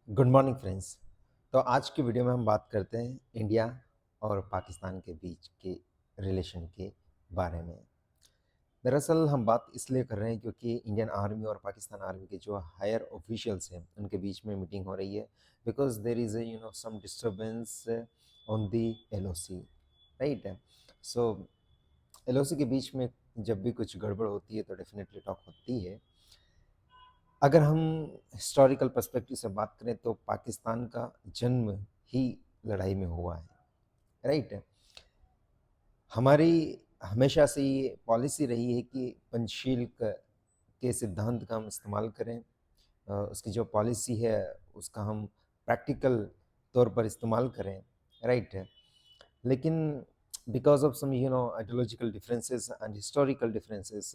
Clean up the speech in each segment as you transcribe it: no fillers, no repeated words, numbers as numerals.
Good morning friends. तो आज की वीडियो में हम बात करते हैं इंडिया और पाकिस्तान के बीच के रिलेशन के बारे में। दरअसल हम बात इसलिए कर रहे हैं क्योंकि इंडियन आर्मी और पाकिस्तान आर्मी के जो हायर ऑफिशियल्स हैं उनके बीच में मीटिंग हो रही है, because there is some disturbance on the LOC, right. So LOC के बीच में जब भी कुछ गड़बड़ होती है तो डेफिनेटली टॉक होती है। अगर हम हिस्टोरिकल पर्सपेक्टिव से बात करें तो पाकिस्तान का जन्म ही लड़ाई में हुआ है, राइट। हमारी हमेशा से ये पॉलिसी रही है कि पंचशील के सिद्धांत का हम इस्तेमाल करें। उसकी जो पॉलिसी है उसका हम प्रैक्टिकल तौर पर इस्तेमाल करें, राइट। लेकिन because of some ideological differences and historical differences,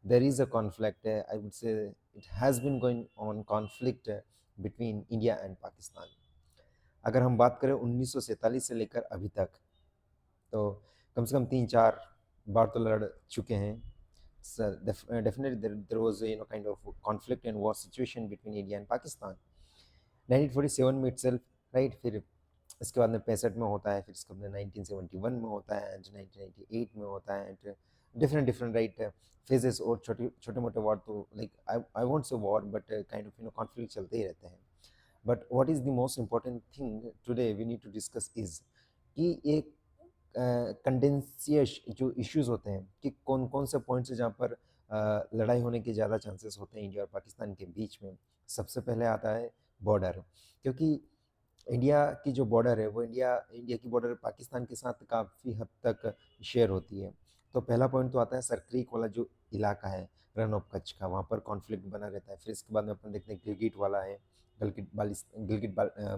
there is a conflict. I would say it has been going on conflict between India and Pakistan. अगर हम बात करें 1947 से लेकर अभी तक, तो कम से कम 3-4 बार तो लड़ चुके हैं। Definitely there was a kind of conflict and war situation between India and Pakistan 1947 में itself, right। फिर इसके बाद में 65 में होता है, फिर इसके बाद में 1971 में होता है, एंड 1998 में होता है, and different different right phases. और छोटे छोटे मोटे वॉर तो like I won't say war, but kind of conflict चलते ही रहते हैं। But what is the most important thing today we need to discuss is कि एक कंडेंसियस जो इश्यूज होते हैं कि कौन कौन से पॉइंट्स है जहाँ पर लड़ाई होने के ज़्यादा चांसेस होते हैं इंडिया और पाकिस्तान के बीच में। सबसे पहले आता है बॉर्डर, क्योंकि इंडिया की जो बॉर्डर है वो इंडिया इंडिया की बॉर्डर पाकिस्तान के साथ काफ़ी हद तक शेयर होती है। तो पहला पॉइंट तो आता है सर क्रीक वाला जो इलाका है, रन ऑफ कच्छ का, वहाँ पर कॉन्फ्लिक्ट बना रहता है। फिर इसके बाद में अपन देखते हैं गिलगिट वाला है,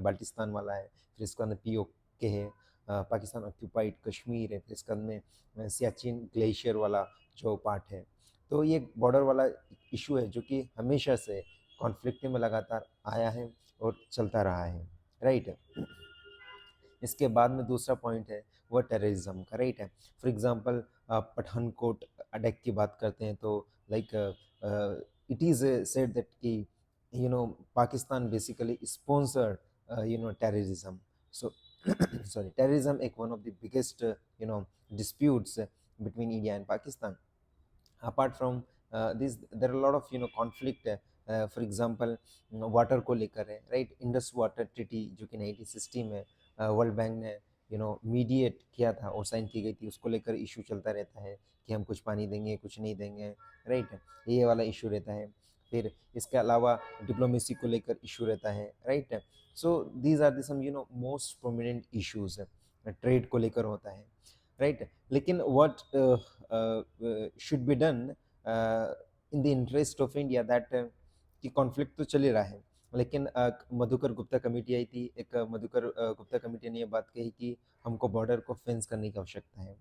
बाल्टिस्तान वाला है। फिर इसके बाद में पीओ के है, पाकिस्तान ऑक्यूपाइड कश्मीर है। फिर इसके बाद में सियाचिन ग्लेशियर वाला जो पार्ट है। तो ये बॉर्डर वाला इशू है जो कि हमेशा से कॉन्फ्लिक्ट में लगातार आया है और चलता रहा है, राइट। इसके बाद में दूसरा पॉइंट है वो टेररिज्म का, राइट है। फॉर एग्जांपल पठानकोट अटैक की बात करते हैं तो like it is said that कि पाकिस्तान बेसिकली स्पॉन्सर्ड टेररिज्म। सो sorry, terrorism एक one of the biggest disputes between India and Pakistan. Apart from this, there are a lot of conflict, for example water को लेकर है, right. Indus water treaty जो कि 1960 में world bank ने mediate किया था और साइन की गई थी, उसको लेकर इशू चलता रहता है कि हम कुछ पानी देंगे कुछ नहीं देंगे, राइट। ये वाला इशू रहता है। फिर इसके अलावा डिप्लोमेसी को लेकर इशू रहता है, right. So these are the some most prominent issues. Trade को लेकर होता है, राइट। लेकिन what should be done in the interest of India, that कि कॉन्फ्लिक्ट तो चल ही रहा है, लेकिन मधुकर गुप्ता कमेटी आई थी। एक मधुकर गुप्ता कमेटी ने ये बात कही कि हमको बॉर्डर को फेंस करने की आवश्यकता है।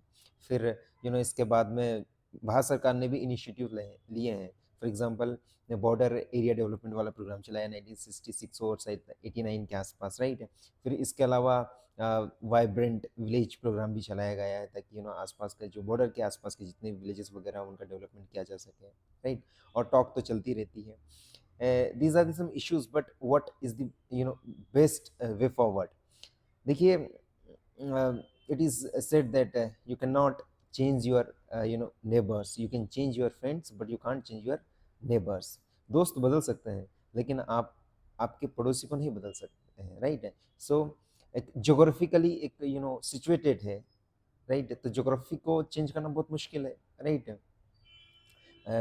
फिर इसके बाद में भारत सरकार ने भी इनिशिएटिव लिए हैं। For example border area development वाला प्रोग्राम चलाया 1966 और शायद 89 के आसपास, राइट। फिर इसके अलावा वाइब्रेंट विलेज प्रोग्राम भी चलाया गया है ताकि आसपास के जो बॉर्डर के आसपास के जितने विलेजेस वगैरह उनका डेवलपमेंट किया जा सके, राइट। और टॉक तो चलती रहती है। these are the some issues, but what is the best way forward? देखिए, it is said that you cannot change your neighbors, you can change your friends but you can't change your neighbors। दोस्त बदल सकते हैं लेकिन आप आपके पड़ोसी को नहीं बदल सकते हैं, राइट। सो एक जोग्राफिकली एक सिचुएटेड है, राइट। तो जोग्राफी को चेंज करना बहुत मुश्किल है, राइट।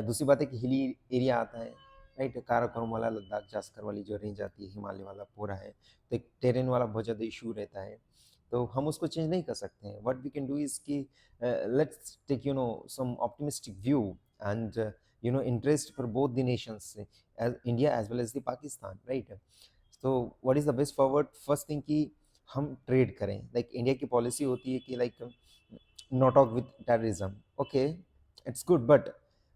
दूसरी बात है कि हिली एरिया आता है, राइट। काराकोरम वाला, लद्दाख जास्कर वाली जो रेंज आती है, हिमालय वाला पूरा है, तो एक टेरेन वाला बहुत ज़्यादा इशू रहता है। तो हम उसको चेंज नहीं कर सकते हैं। What we can do is कि let's take some optimistic view and interest for both the nations, as India as well as the Pakistan, right. तो what is the best forward? First thing कि हम trade करें। Like India की policy होती है कि like not talk with terrorism, okay, it's good, but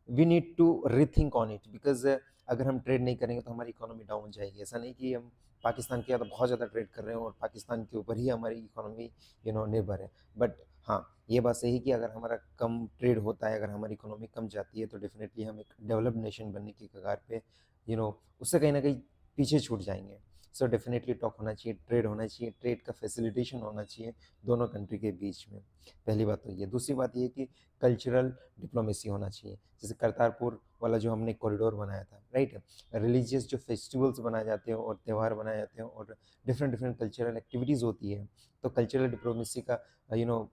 we need to rethink on it, because अगर हम ट्रेड नहीं करेंगे तो हमारी इकोनॉमी डाउन हो जाएगी। ऐसा नहीं कि हम पाकिस्तान के तो बहुत ज़्यादा ट्रेड कर रहे हैं और पाकिस्तान के ऊपर ही हमारी इकोनॉमी निर्भर है। बट हाँ, ये बात सही है कि अगर हमारा कम ट्रेड होता है, अगर हमारी इकोनॉमी कम जाती है तो डेफिनेटली हम एक डेवलप्ड नेशन बनने की कगार पे उससे कहीं ना कहीं पीछे छूट जाएंगे। सो डेफिनेटली टॉक होना चाहिए, ट्रेड होना चाहिए, ट्रेड का फैसिलिटेशन होना चाहिए दोनों कंट्री के बीच में। पहली बात तो ये। दूसरी बात ये कि कल्चरल डिप्लोमेसी होना चाहिए, जैसे करतारपुर वाला जो हमने कॉरिडोर बनाया था, राइट। रिलीजियस जो फेस्टिवल्स बनाए जाते हैं और त्यौहार बनाए जाते हैं और डिफरेंट डिफरेंट कल्चरल एक्टिविटीज़ होती है, तो कल्चरल डिप्लोमेसी का यू नो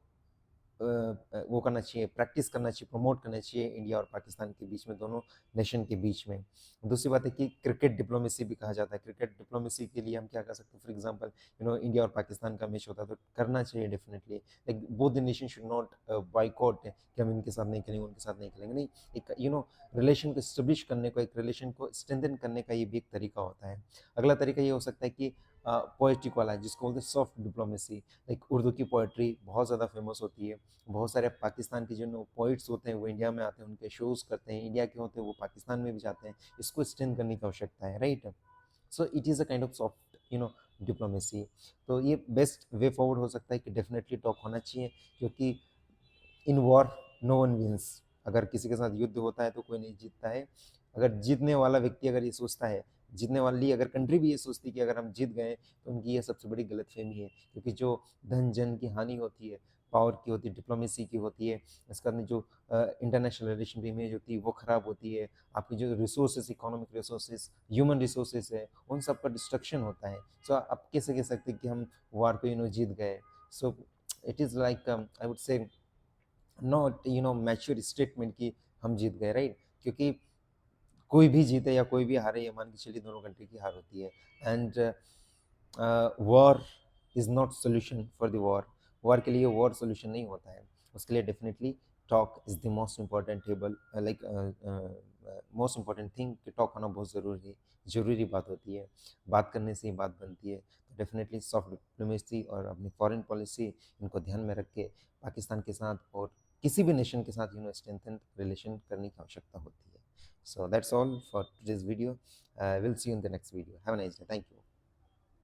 वो करना चाहिए, प्रैक्टिस करना चाहिए, प्रमोट करना चाहिए इंडिया और पाकिस्तान के बीच में, दोनों नेशन के बीच में। दूसरी बात है कि क्रिकेट डिप्लोमेसी भी कहा जाता है। क्रिकेट डिप्लोमेसी के लिए हम क्या कर सकते हैं, फॉर एग्जांपल इंडिया और पाकिस्तान का मैच होता है तो करना चाहिए definitely. Like both the nation should not boycott कि हम इनके साथ नहीं खेलेंगे, उनके साथ नहीं खेलेंगे, नहीं। एक रिलेशन को स्टेब्लिश करने को, एक रिलेशन को स्ट्रेंथन करने का ये भी एक तरीका होता है। अगला तरीका ये हो सकता है कि पोएटिक वाला, जिसको बोलते हैं सॉफ्ट डिप्लोमेसी। लाइक उर्दू की पोएट्री बहुत ज़्यादा फेमस होती है। बहुत सारे पाकिस्तान के जो पोइट्स होते हैं वो इंडिया में आते हैं, उनके शोज़ करते हैं, इंडिया के होते हैं वो पाकिस्तान में भी जाते हैं। इसको स्ट्रेंथ करने की आवश्यकता है, right. So it is a kind of soft diplomacy. तो ये बेस्ट वे फॉरवर्ड हो सकता है कि डेफिनेटली टॉक होना चाहिए, क्योंकि in war no one wins. अगर किसी के साथ युद्ध होता है तो कोई नहीं जीतता है। अगर जीतने वाला व्यक्ति अगर ये सोचता है, जीतने वाली अगर कंट्री भी ये सोचती है कि अगर हम जीत गए, तो उनकी ये सबसे बड़ी गलतफहमी है। क्योंकि जो धन जन की हानि होती है, पावर की होती है, डिप्लोमेसी की होती है, इसका जो इंटरनेशनल रिलेशन भी इमेज होती है वो ख़राब होती है। आपकी जो resources, economic resources, human resources है, उन सब का डिस्ट्रक्शन होता है। सो आप कैसे कह सकते हैं कि हम वार पे जीत गए। So it is like I would say not mature statement कि हम जीत गए, राइट। क्योंकि कोई भी जीते या कोई भी हारे, ये मान के चलिए दोनों कंट्री की हार होती है। And war is not solution for the war. War के लिए वॉर सोल्यूशन नहीं होता है। उसके लिए definitely talk is the most important table, like most important thing, कि टॉक होना बहुत ज़रूरी बात होती है। बात करने से ही बात बनती है। तो डेफिनेटली सॉफ्ट डिप्लोमेसी और अपनी फॉरेन पॉलिसी, इनको ध्यान में रख के पाकिस्तान के साथ और किसी भी नेशन के साथ स्ट्रेंथन रिलेशन करने की आवश्यकता होती है। So that's all for today's video. We'll see you in the next video. Have a nice day. Thank you.